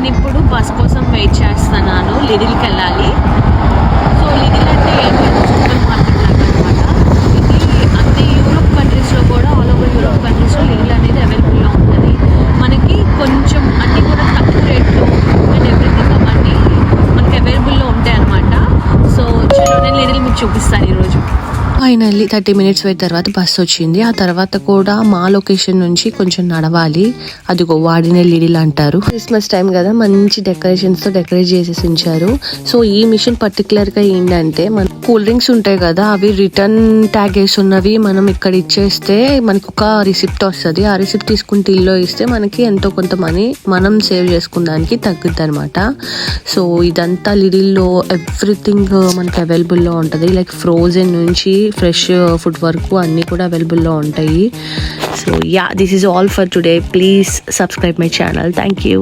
నేను ఇప్పుడు బస్ కోసం వెయిట్ చేస్తున్నాను. లిడిల్కి వెళ్ళాలి. సో లిడిల్ అంటే ఏం లేదు, సూపర్ మార్కెట్ లాగా అనమాట. ఇది అన్ని యూరోప్ కంట్రీస్లో కూడా, ఆల్ ఓవర్ యూరోప్ కంట్రీస్లో లిడిల్ అనేది అవైలబుల్లో ఉంటుంది. మనకి కొంచెం అన్నీ కూడా తక్కువ రేట్లో అండ్ ఎవ్రీథింగ్ అవన్నీ మనకి అవైలబుల్లో ఉంటాయి అనమాట. సో చలో నేను లిడిల్ మీకు చూపిస్తాను ఈరోజు. ఫైనల్లీ 30 minutes వెయిట్ తర్వాత బస్సు వచ్చింది. ఆ తర్వాత కూడా మా లొకేషన్ నుంచి కొంచెం నడవాలి. అదిగో వాడినే లిడిల్ అంటారు. క్రిస్మస్ టైం కదా, మంచి డెకరేషన్స్ తో డెకరేట్ చేసేసి ఉంచారు. సో ఈ మిషన్ పర్టికులర్ గా ఏంటంటే, మన కూల్ డ్రింక్స్ ఉంటాయి కదా, అవి రిటర్న్ ట్యాగ్ వేసి ఉన్నవి మనం ఇక్కడ ఇచ్చేస్తే మనకు ఒక రిసిప్ట్ వస్తుంది. ఆ రిసిప్ట్ తీసుకుని టీల్లో ఇస్తే మనకి ఎంతో కొంత మనీ మనం సేవ్ చేసుకున్నానికి తగ్గుద్ది అనమాట. సో ఇదంతా లిడిల్లో ఎవ్రీథింగ్ మనకి అవైలబుల్లో ఉంటుంది. లైక్ ఫ్రోజన్ నుంచి ఫ్రెష్ ఫుడ్ వరకు అన్నీ కూడా అవైలబుల్లో ఉంటాయి. So yeah, this is all for today. Please subscribe my channel. Thank you.